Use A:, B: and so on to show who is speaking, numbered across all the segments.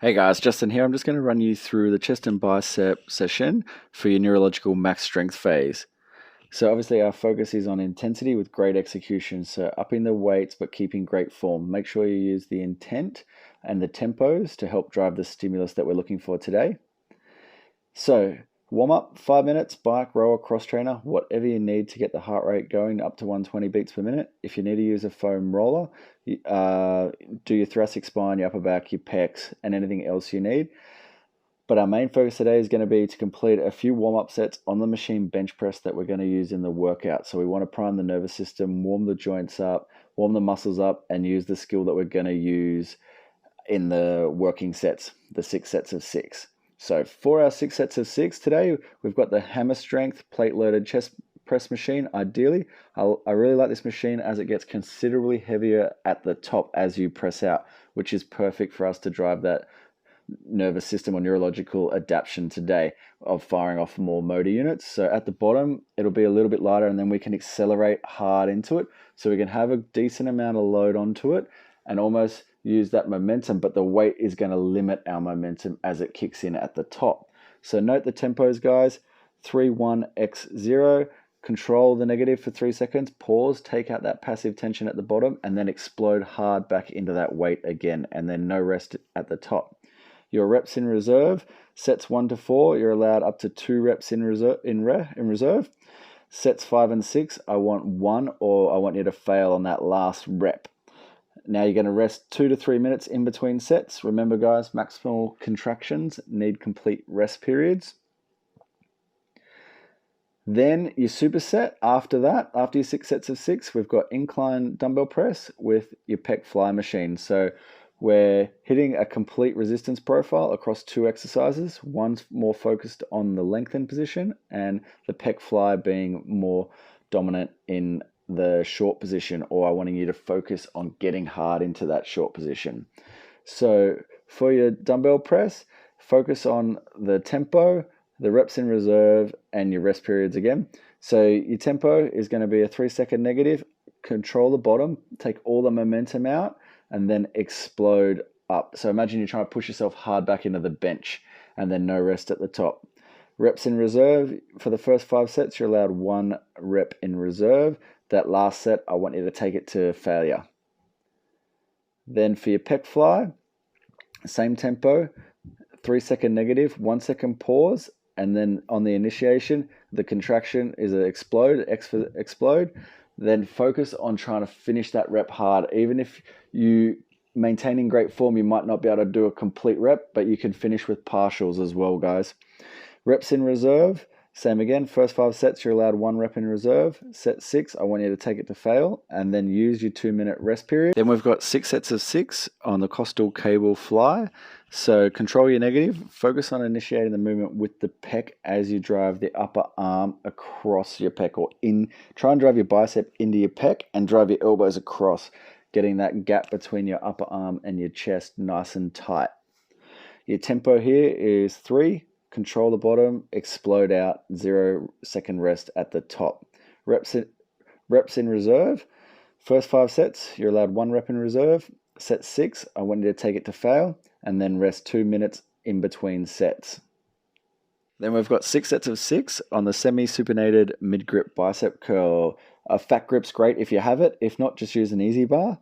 A: Hey guys, Justin here. I'm just going to run you through the chest and bicep session for your neurological max strength phase. So obviously our focus is on intensity with great execution. So upping the weights but keeping great form. Make sure you use the intent and the tempos to help drive the stimulus that we're looking for today. So warm up, 5 minutes, bike, rower, cross trainer, whatever you need to get the heart rate going up to 120 beats per minute. If you need to use a foam roller, do your thoracic spine, your upper back, your pecs, and anything else you need. But our main focus today is going to be to complete a few warm-up sets on the machine bench press that we're going to use in the workout. So we want to prime the nervous system, warm the joints up, warm the muscles up, and use the skill that we're going to use in the working sets, the 6 sets of 6. So for our 6 sets of 6 today, we've got the hammer strength plate-loaded chest press machine. Ideally, I really like this machine as it gets considerably heavier at the top as you press out, which is perfect for us to drive that nervous system or neurological adaptation today of firing off more motor units. So at the bottom, it'll be a little bit lighter and then we can accelerate hard into it. So we can have a decent amount of load onto it and almost use that momentum, but the weight is going to limit our momentum as it kicks in at the top. So note the tempos, guys. 3-1-x-0. Control the negative for 3 seconds, pause, take out that passive tension at the bottom, and then explode hard back into that weight again, and then no rest at the top. Your reps in reserve, sets 1 to 4, you're allowed up to 2 reps in reserve. Sets 5 and 6, I want 1, or I want you to fail on that last rep. Now you're going to rest 2 to 3 minutes in between sets. Remember, guys, maximal contractions need complete rest periods. Then your superset after that, after your 6 sets of 6, we've got incline dumbbell press with your PEC Fly machine. So we're hitting a complete resistance profile across 2 exercises. One's more focused on the lengthened position and the PEC Fly being more dominant in the short position, or I wanting you to focus on getting hard into that short position. So for your dumbbell press, focus on the tempo, the reps in reserve, and your rest periods again. So your tempo is going to be a 3-second negative. Control the bottom, take all the momentum out, and then explode up. So imagine you're trying to push yourself hard back into the bench, and then no rest at the top. Reps in reserve, for the first 5 sets, you're allowed 1 rep in reserve. That last set, I want you to take it to failure. Then for your PEC Fly, same tempo, 3-second negative, 1-second pause, and then on the initiation, the contraction is an explode, X for explode. Then focus on trying to finish that rep hard. Even if you maintaining great form, you might not be able to do a complete rep, but you can finish with partials as well, guys. Reps in reserve, same again. First 5 sets, you're allowed 1 rep in reserve. Set 6, I want you to take it to fail, and then use your 2-minute rest period. Then we've got 6 sets of 6 on the costal cable fly. So control your negative, focus on initiating the movement with the pec as you drive the upper arm across your pec, or try and drive your bicep into your pec and drive your elbows across, getting that gap between your upper arm and your chest nice and tight. Your tempo here is 3, control the bottom, explode out, 0-second rest at the top. Reps in reserve, first 5 sets, you're allowed 1 rep in reserve. Set 6, I want you to take it to fail, and then rest 2 minutes in between sets. Then we've got 6 sets of 6 on the semi-supinated mid-grip bicep curl. A fat grip's great if you have it. If not, just use an easy bar.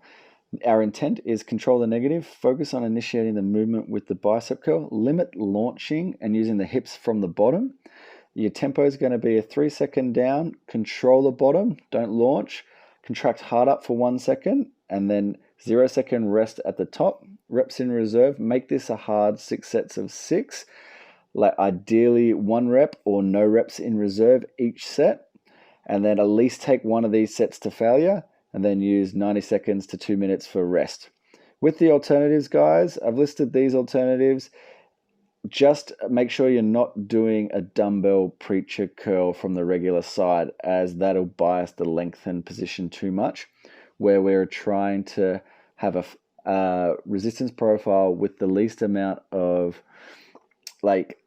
A: Our intent is control the negative, focus on initiating the movement with the bicep curl, limit launching and using the hips from the bottom. Your tempo is going to be a 3-second down, control the bottom, don't launch, contract hard up for 1 second, and then 0-second rest at the top. Reps in reserve, make this a hard 6 sets of 6, like ideally 1 rep or no reps in reserve each set, and then at least take 1 of these sets to failure, and then use 90 seconds to 2 minutes for rest. With the alternatives, guys, I've listed these alternatives. Just make sure you're not doing a dumbbell preacher curl from the regular side, as that'll bias the lengthened position too much, where we're trying to have a resistance profile with the least amount of like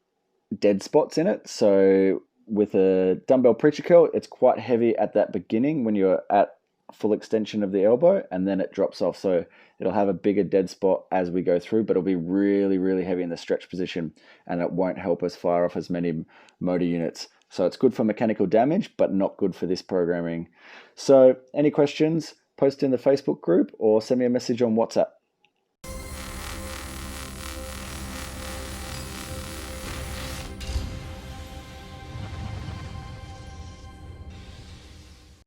A: dead spots in it. So with a dumbbell preacher curl, it's quite heavy at that beginning when you're at full extension of the elbow, and then it drops off. So it'll have a bigger dead spot as we go through, but it'll be really, really heavy in the stretch position, and it won't help us fire off as many motor units. So it's good for mechanical damage, but not good for this programming. So any questions, post in the Facebook group or send me a message on WhatsApp.